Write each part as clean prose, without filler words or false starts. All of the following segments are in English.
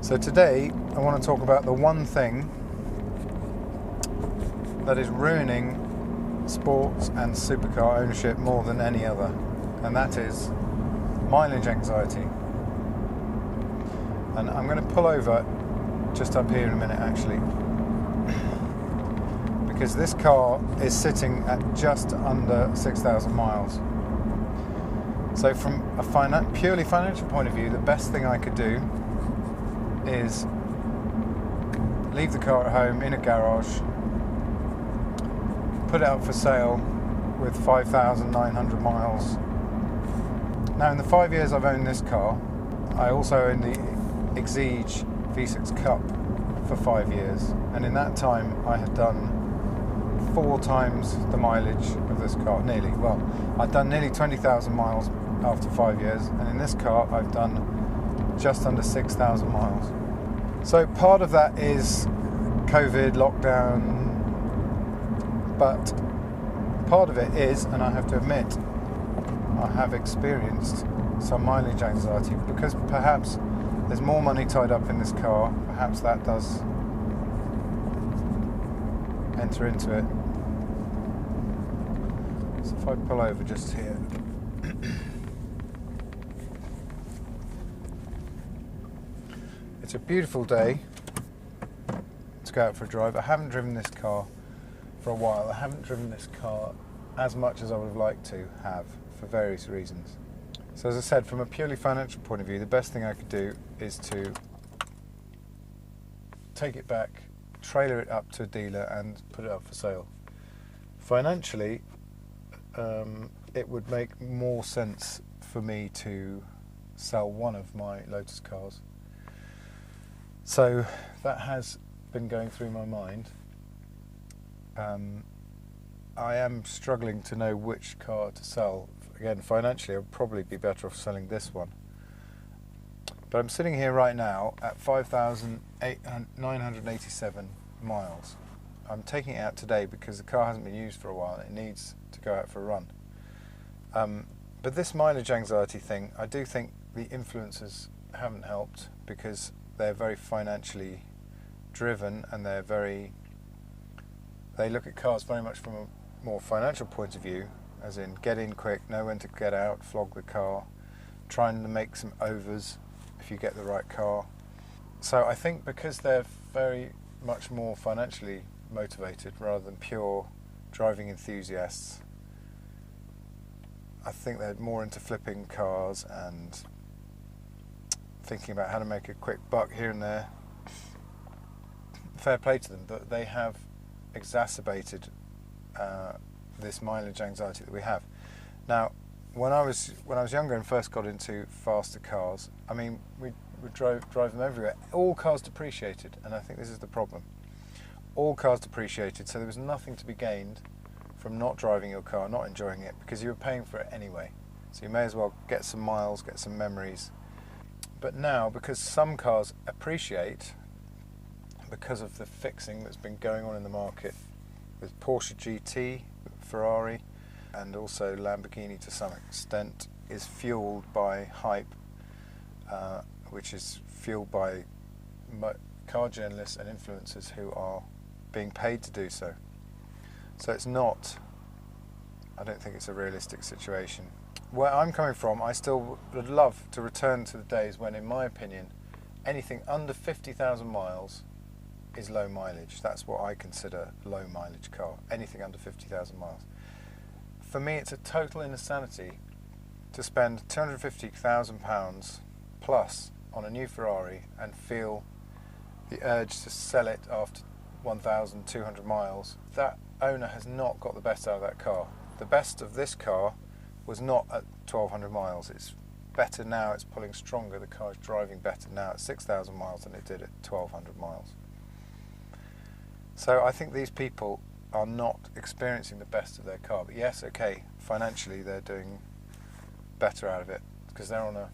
So today I want to talk about the one thing that is ruining sports and supercar ownership more than any other, and that is mileage anxiety. And I'm going to pull over just up here in a minute actually, because this car is sitting at just under 6,000 miles. So from a purely financial point of view, the best thing I could do is leave the car at home in a garage, put it up for sale with 5,900 miles. Now in the 5 years I've owned this car, I also owned the Exige V6 Cup for 5 years, and in that time I had done 4 times the mileage of this car, nearly. Well, I'd done nearly 20,000 miles after 5 years, and in this car I've done just under 6,000 miles. So part of that is COVID, lockdown, but part of it is, and I have to admit, I have experienced some mileage anxiety because perhaps there's more money tied up in this car. Perhaps that does enter into it. So if I pull over just here. It's a beautiful day to go out for a drive. I haven't driven this car for a while. I haven't driven this car as much as I would have liked to have for various reasons. So as I said, from a purely financial point of view, the best thing I could do is to take it back, trailer it up to a dealer and put it up for sale. Financially, it would make more sense for me to sell one of my Lotus cars. So that has been going through my mind. I am struggling to know which car to sell. Again, financially, I would probably be better off selling this one. But I'm sitting here right now at 5,987 miles. I'm taking it out today because the car hasn't been used for a while and it needs to go out for a run. But this mileage anxiety thing, I do think the influencers haven't helped because they're very financially driven and they look at cars very much from a more financial point of view, as in get in quick, know when to get out, flog the car, trying to make some overs if you get the right car. So I think because they're very much more financially motivated rather than pure driving enthusiasts, I think they're more into flipping cars and thinking about how to make a quick buck here and there. Fair play to them, but they have exacerbated this mileage anxiety that we have. Now, when I was younger and first got into faster cars, I mean, we would drive them everywhere. All cars depreciated, and I think this is the problem. All cars depreciated, so there was nothing to be gained from not driving your car, not enjoying it, because you were paying for it anyway. So you may as well get some miles, get some memories. But now, because some cars appreciate, because of the fixing that's been going on in the market with Porsche GT, Ferrari, and also Lamborghini to some extent, is fueled by hype, which is fueled by car journalists and influencers who are being paid to do so. So it's not, I don't think it's a realistic situation. Where I'm coming from, I still would love to return to the days when, in my opinion, anything under 50,000 miles is low mileage. That's what I consider a low mileage car, anything under 50,000 miles. For me, it's a total insanity to spend £250,000 plus on a new Ferrari and feel the urge to sell it after 1,200 miles. That owner has not got the best out of that car. The best of this car was not at 1,200 miles. It's better now, it's pulling stronger, the car is driving better now at 6,000 miles than it did at 1,200 miles. So I think these people are not experiencing the best of their car. But yes, okay, financially they're doing better out of it because they're on a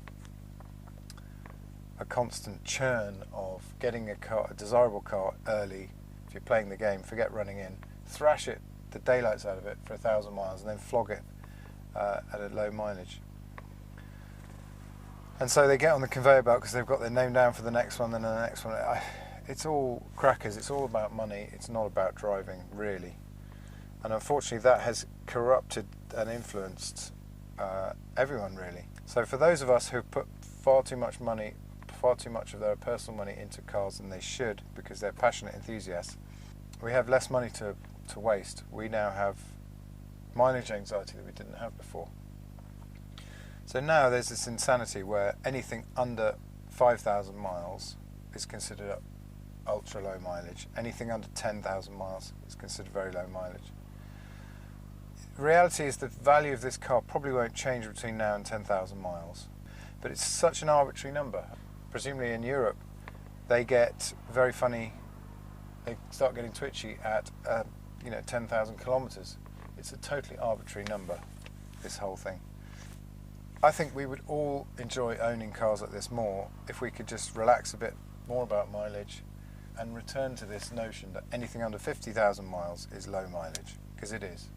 constant churn of getting a desirable car early. If you're playing the game, forget running in, thrash it, the daylights out of it for 1,000 miles and then flog it at a low mileage. And so they get on the conveyor belt because they've got their name down for the next one, then the next one. It's all crackers. It's all about money. It's not about driving, really. And unfortunately, that has corrupted and influenced everyone, really. So for those of us who put far too much of their personal money into cars than they should, because they're passionate enthusiasts, we have less money to waste. We now have mileage anxiety that we didn't have before. So now there's this insanity where anything under 5,000 miles is considered ultra low mileage. Anything under 10,000 miles is considered very low mileage. The reality is the value of this car probably won't change between now and 10,000 miles, but it's such an arbitrary number. Presumably in Europe, they get very funny. They start getting twitchy at 10,000 kilometres. It's a totally arbitrary number, this whole thing. I think we would all enjoy owning cars like this more if we could just relax a bit more about mileage and return to this notion that anything under 50,000 miles is low mileage, because it is.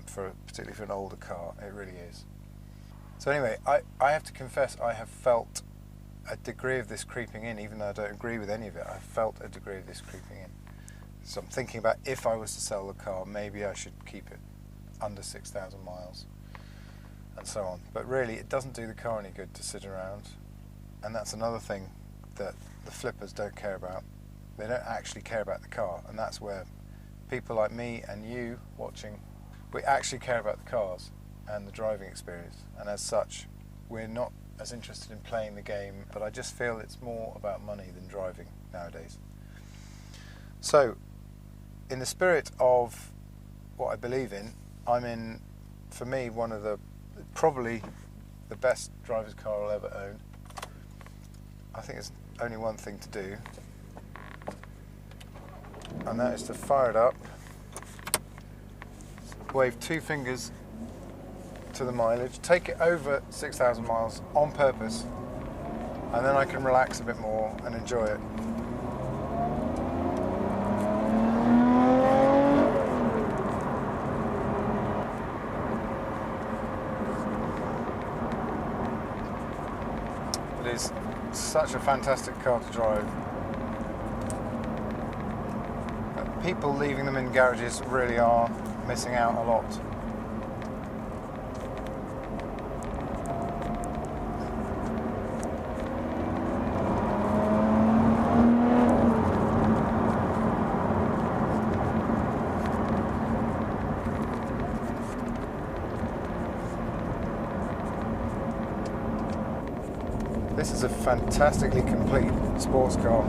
Particularly for an older car, it really is. So anyway, I have to confess I have felt a degree of this creeping in, even though I don't agree with any of it. I felt a degree of this creeping in. So I'm thinking about, if I was to sell the car, maybe I should keep it under 6,000 miles and so on. But really, it doesn't do the car any good to sit around. And that's another thing that the flippers don't care about. They don't actually care about the car, and that's where people like me and you watching, we actually care about the cars and the driving experience, and as such we're not as interested in playing the game, but I just feel it's more about money than driving nowadays. So in the spirit of what I believe in, I'm in, for me, one of probably the best driver's car I'll ever own. I think there's only one thing to do, and that is to fire it up, wave two fingers to the mileage, take it over 6,000 miles on purpose, and then I can relax a bit more and enjoy it. It is such a fantastic car to drive. People leaving them in garages really are missing out a lot. This is a fantastically complete sports car.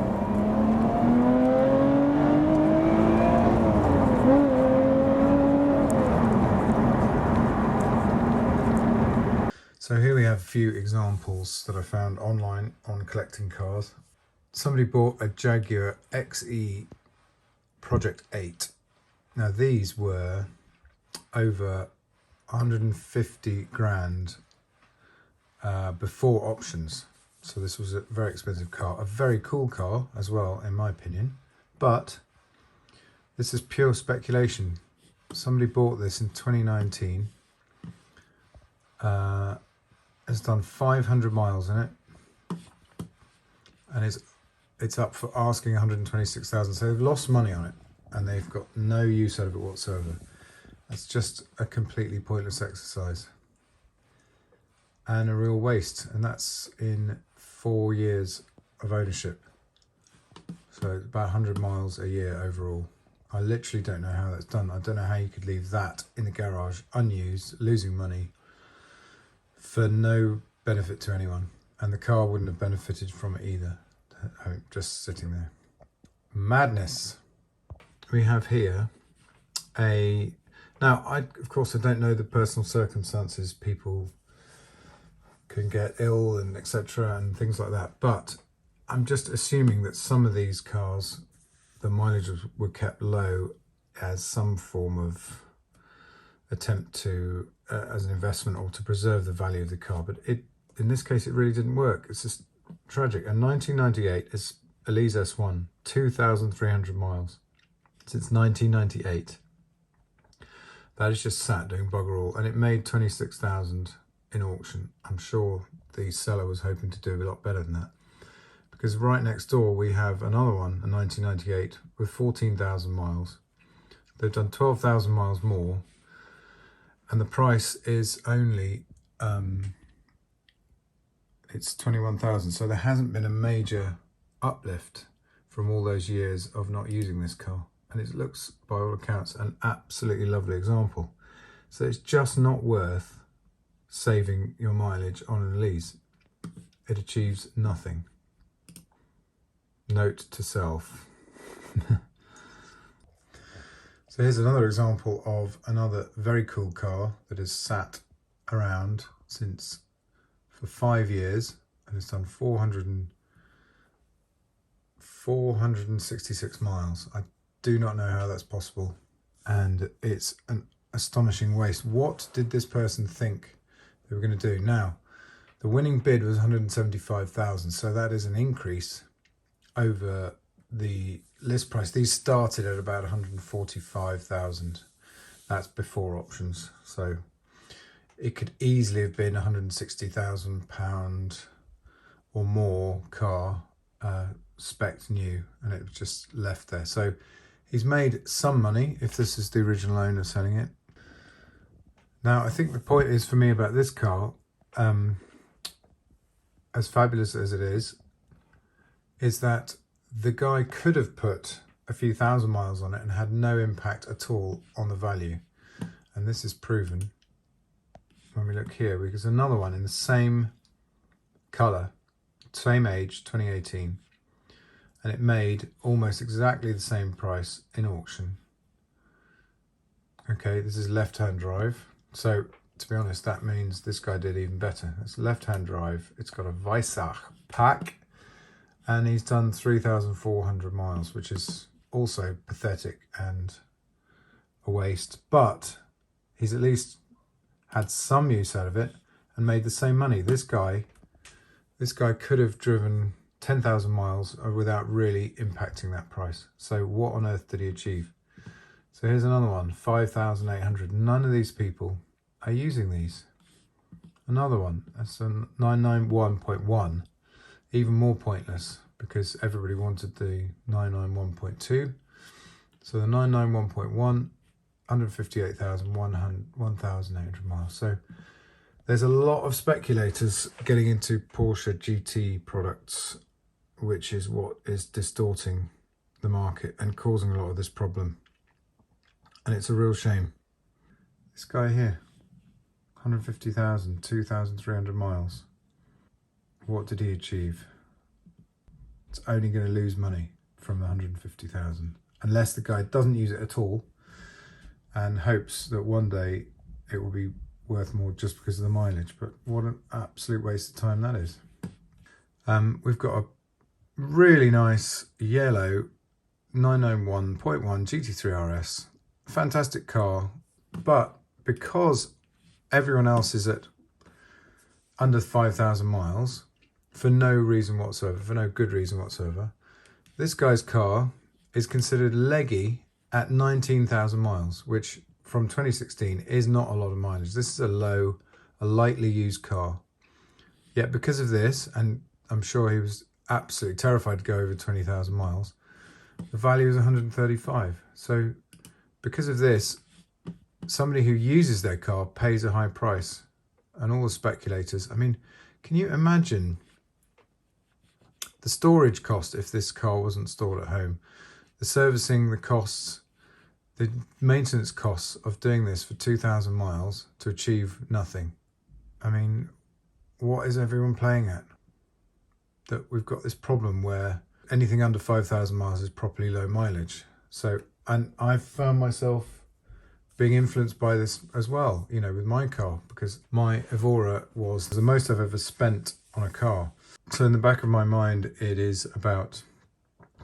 So here we have a few examples that I found online on collecting cars. Somebody bought a Jaguar XE Project 8. Now these were over 150 grand before options. So this was a very expensive car, a very cool car as well, in my opinion. But this is pure speculation. Somebody bought this in 2019. Has done 500 miles in it, and it's up for asking 126,000. So they've lost money on it, and they've got no use out of it whatsoever. It's just a completely pointless exercise and a real waste, and that's in 4 years of ownership. So about 100 miles a year overall. I literally don't know how that's done. I don't know how you could leave that in the garage unused, losing money, for no benefit to anyone, and the car wouldn't have benefited from it either, just sitting there. Madness. We have here now of course I don't know the personal circumstances, people can get ill and etc and things like that, but I'm just assuming that some of these cars, the mileage were kept low as some form of attempt to as an investment or to preserve the value of the car, but in this case it really didn't work. It's just tragic. And 1998 is Elise S1, 2,300 miles since 1998. That is just sat doing bugger all, and it made 26,000 in auction. I'm sure the seller was hoping to do a lot better than that, because right next door we have another one, a 1998 with 14,000 miles. They've done 12,000 miles more, and the price is only it's 21,000. So there hasn't been a major uplift from all those years of not using this car, and it looks, by all accounts, an absolutely lovely example. So it's just not worth saving your mileage on an Elise. It achieves nothing. Note to self. So here's another example of another very cool car that has sat around for 5 years and has done 466 miles. I do not know how that's possible, and it's an astonishing waste. What did this person think they were going to do? Now, the winning bid was 175,000, so that is an increase over the list price. These started at about 145,000. That's before options, so it could easily have been £160,000 or more car, spec new, and it was just left there. So he's made some money if this is the original owner selling it. Now, I think the point is for me about this car, as fabulous as it is that the guy could have put a few thousand miles on it and had no impact at all on the value. And this is proven when we look here, because another one in the same colour, same age, 2018, and it made almost exactly the same price in auction. Okay, this is left-hand drive. So to be honest, that means this guy did even better. It's left-hand drive. It's got a Weissach pack, and he's done 3,400 miles, which is also pathetic and a waste. But he's at least had some use out of it and made the same money. This guy could have driven 10,000 miles without really impacting that price. So what on earth did he achieve? So here's another one, 5,800. None of these people are using these. Another one, that's a 991.1, even more pointless because everybody wanted the 991.2. So the 991.1, 158,800 miles. So there's a lot of speculators getting into Porsche GT products, which is what is distorting the market and causing a lot of this problem. And it's a real shame. This guy here, 150,000, 2,300 miles. What did he achieve? It's only going to lose money from the 150,000, unless the guy doesn't use it at all and hopes that one day it will be worth more just because of the mileage. But what an absolute waste of time that is. We've got a really nice yellow 991.1 GT3 RS. Fantastic car, but because everyone else is at under 5,000 miles for no reason whatsoever, for no good reason whatsoever, this guy's car is considered leggy at 19,000 miles, which from 2016 is not a lot of mileage. This is a lightly used car. Yet because of this, and I'm sure he was absolutely terrified to go over 20,000 miles, the value is 135. So because of this, somebody who uses their car pays a high price. And all the speculators, I mean, can you imagine the storage cost if this car wasn't stored at home? The servicing, the costs, the maintenance costs of doing this for 2,000 miles to achieve nothing. I mean, what is everyone playing at? That we've got this problem where anything under 5,000 miles is properly low mileage. So, and I've found myself being influenced by this as well, you know, with my car, because my Evora was the most I've ever spent on a car. So in the back of my mind, it is about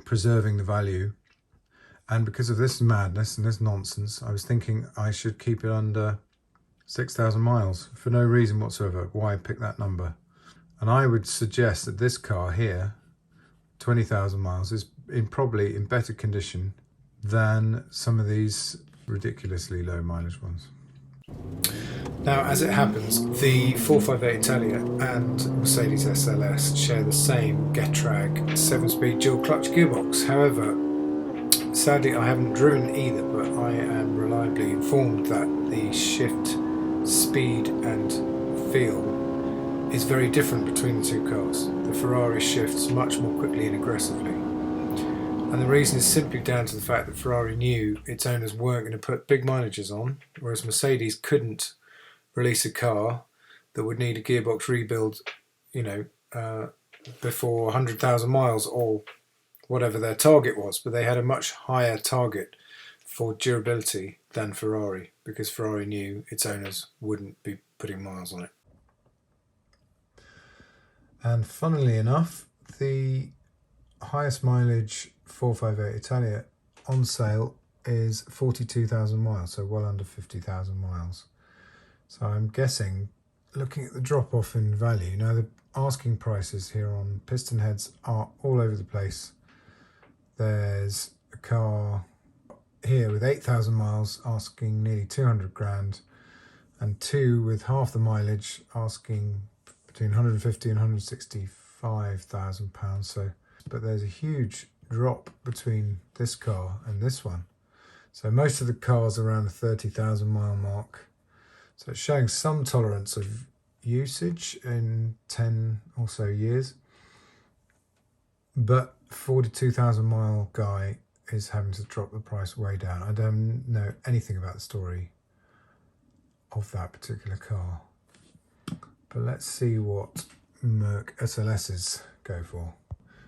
preserving the value. And because of this madness and this nonsense, I was thinking I should keep it under 6,000 miles for no reason whatsoever. Why pick that number? And I would suggest that this car here, 20,000 miles, is probably in better condition than some of these ridiculously low mileage ones. Now, as it happens, the 458 Italia and Mercedes SLS share the same Getrag 7-speed dual clutch gearbox. However, sadly I haven't driven either, but I am reliably informed that the shift speed and feel is very different between the two cars. The Ferrari shifts much more quickly and aggressively. And the reason is simply down to the fact that Ferrari knew its owners weren't going to put big mileages on, whereas Mercedes couldn't release a car that would need a gearbox rebuild, before 100,000 miles or whatever their target was. But they had a much higher target for durability than Ferrari, because Ferrari knew its owners wouldn't be putting miles on it. And funnily enough, the highest mileage 458 Italia on sale is 42,000 miles, so well under 50,000 miles. So I'm guessing, looking at the drop off in value, now the asking prices here on piston heads are all over the place. There's a car here with 8,000 miles asking nearly 200 grand, and two with half the mileage asking between 150 and 165,000 pounds. So, but there's a huge drop between this car and this one. So most of the cars around the 30,000 mile mark. So it's showing some tolerance of usage in 10 or so years. But 42,000 mile guy is having to drop the price way down. I don't know anything about the story of that particular car. But let's see what Merc SLSs go for.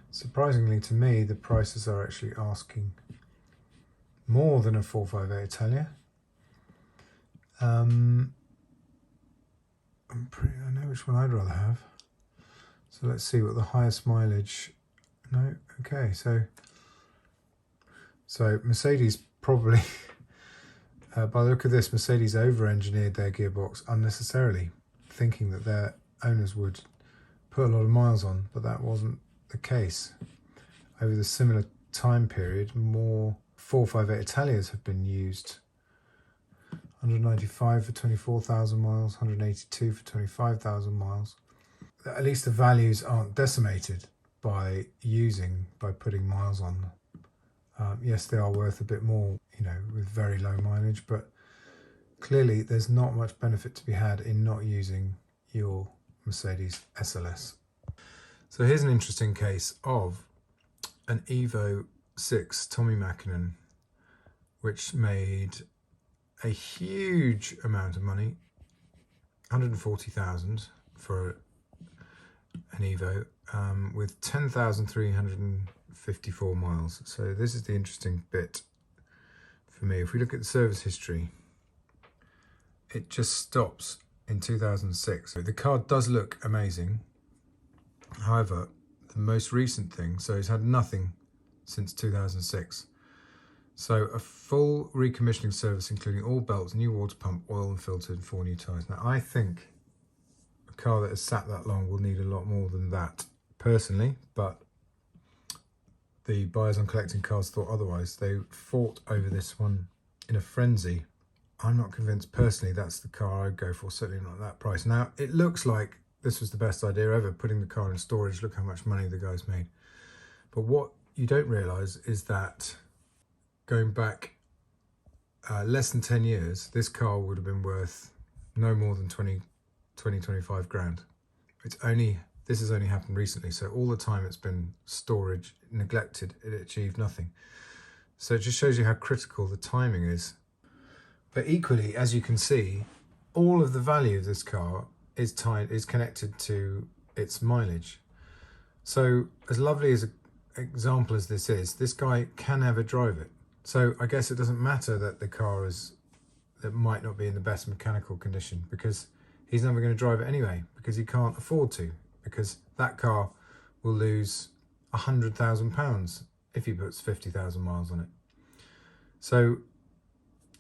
Surprisingly to me, the prices are actually asking more than a 458 Italia. I know which one I'd rather have. So let's see what the highest mileage. No, okay, so Mercedes probably, by the look of this, Mercedes over-engineered their gearbox unnecessarily, thinking that their owners would put a lot of miles on, but that wasn't the case. Over the similar time period, more 458 Italias have been used. 195 for 24,000 miles, 182 for 25,000 miles. At least the values aren't decimated by putting miles on. Yes, they are worth a bit more, with very low mileage, but clearly there's not much benefit to be had in not using your Mercedes SLS. So here's an interesting case of an Evo 6 Tommy Mäkinen, which made a huge amount of money, 140,000 for an Evo, with 10,354 miles. So this is the interesting bit for me. If we look at the service history, it just stops in 2006. So the car does look amazing. However, the most recent thing, so it's had nothing since 2006. So a full recommissioning service, including all belts, new water pump, oil and filter, and 4 new tyres. Now, I think a car that has sat that long will need a lot more than that, personally, but the buyers on collecting cars thought otherwise. They fought over this one in a frenzy. I'm not convinced personally that's the car I'd go for, certainly not at that price. Now, it looks like this was the best idea ever, putting the car in storage. Look how much money the guys made. But what you don't realise is that going back less than 10 years, this car would have been worth no more than 25 grand. This has only happened recently, so all the time it's been storage, neglected, it achieved nothing. So it just shows you how critical the timing is. But equally, as you can see, all of the value of this car is connected to its mileage. So as lovely as an example as this is, this guy can never drive it. So I guess it doesn't matter that the car that might not be in the best mechanical condition, because he's never going to drive it anyway, because he can't afford to, because that car will lose £100,000 if he puts 50,000 miles on it. So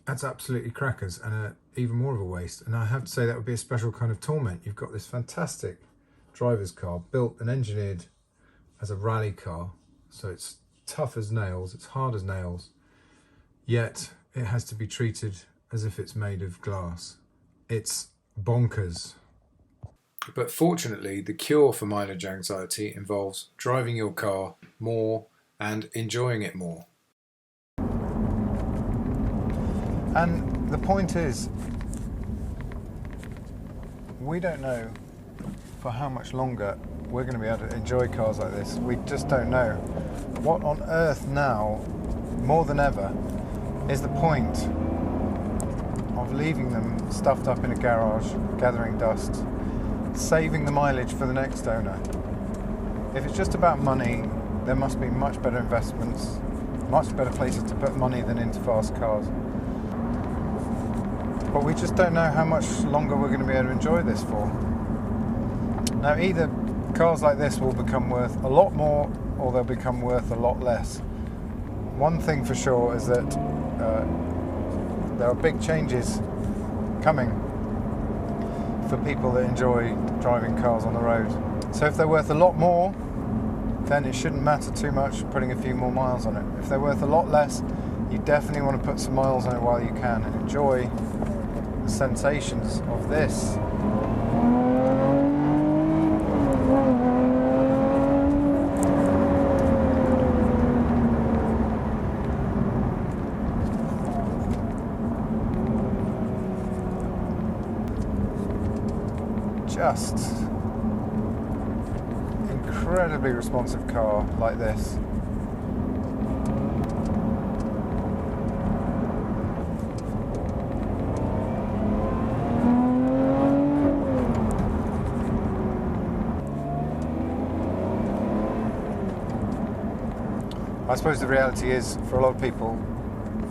that's absolutely crackers, and even more of a waste. And I have to say that would be a special kind of torment. You've got this fantastic driver's car built and engineered as a rally car, so it's tough as nails, it's hard as nails, yet it has to be treated as if it's made of glass. It's bonkers. But fortunately, the cure for mileage anxiety involves driving your car more and enjoying it more. And the point is, we don't know for how much longer we're going to be able to enjoy cars like this. We just don't know. What on earth now, more than ever, is the point of leaving them stuffed up in a garage, gathering dust, saving the mileage for the next owner? If it's just about money, there must be much better investments, much better places to put money than into fast cars. But we just don't know how much longer we're going to be able to enjoy this for. Now, either cars like this will become worth a lot more, or they'll become worth a lot less. One thing for sure is that there are big changes coming for people that enjoy driving cars on the road. So if they're worth a lot more, then it shouldn't matter too much putting a few more miles on it. If they're worth a lot less, you definitely want to put some miles on it while you can and enjoy the sensations of this. Just incredibly responsive car like this. I suppose the reality is, for a lot of people,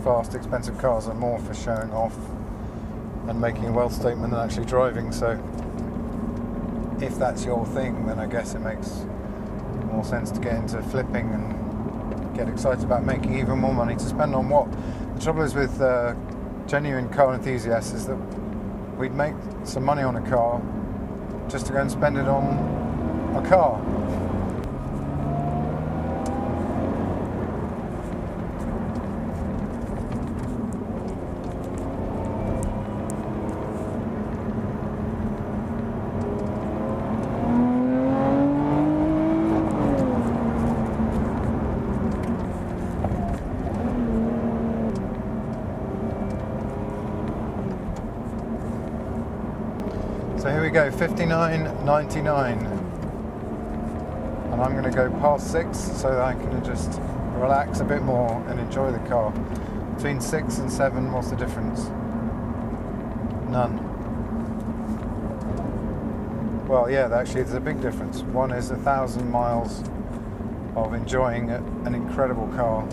fast, expensive cars are more for showing off and making a wealth statement than actually driving. So if that's your thing, then I guess it makes more sense to get into flipping and get excited about making even more money to spend on what? The trouble is with genuine car enthusiasts is that we'd make some money on a car just to go and spend it on a car. So here we go, 59.99, and I'm going to go past 6 so that I can just relax a bit more and enjoy the car. Between 6 and 7, what's the difference? None. Well, yeah, actually there's a big difference. One is 1,000 miles of enjoying an incredible car.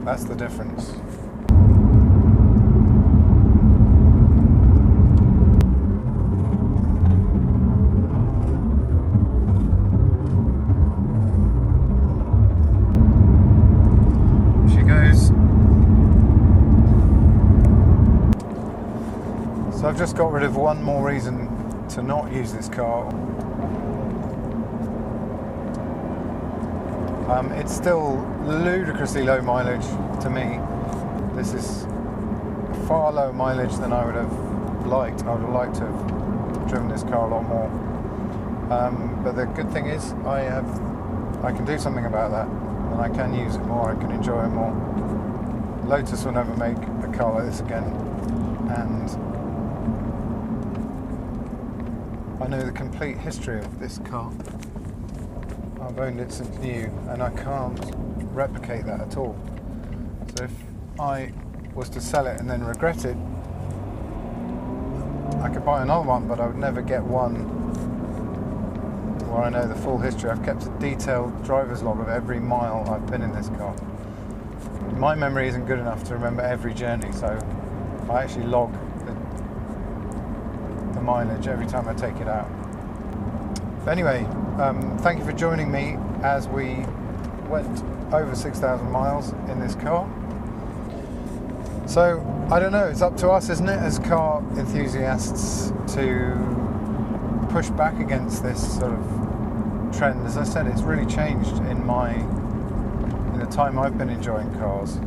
That's the difference. So I've just got rid of one more reason to not use this car. It's still ludicrously low mileage to me. This is far lower mileage than I would have liked. I would have liked to have driven this car a lot more. But the good thing is I can do something about that, and I can use it more, I can enjoy it more. Lotus will never make a car like this again, and I know the complete history of this car. I've owned it since new, and I can't replicate that at all. So if I was to sell it and then regret it, I could buy another one, but I would never get one where I know the full history. I've kept a detailed driver's log of every mile I've been in this car. My memory isn't good enough to remember every journey, so I actually log the mileage every time I take it out. But anyway, thank you for joining me as we went over 6,000 miles in this car. So, I don't know, it's up to us, isn't it, as car enthusiasts, to push back against this sort of trend. As I said, it's really changed in the time I've been enjoying cars.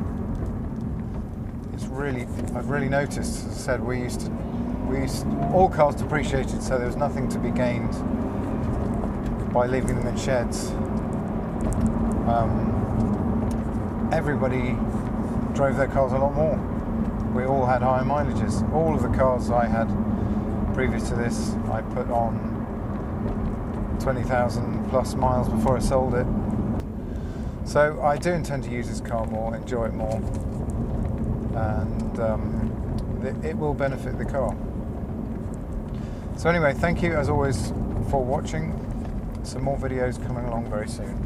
It's I've really noticed. As I said, we used all cars depreciated, so there was nothing to be gained by leaving them in sheds. Everybody drove their cars a lot more. We all had higher mileages. All of the cars I had previous to this, I put on 20,000 plus miles before I sold it. So I do intend to use this car more, enjoy it more, and it will benefit the car. So anyway, thank you as always for watching. Some more videos coming along very soon.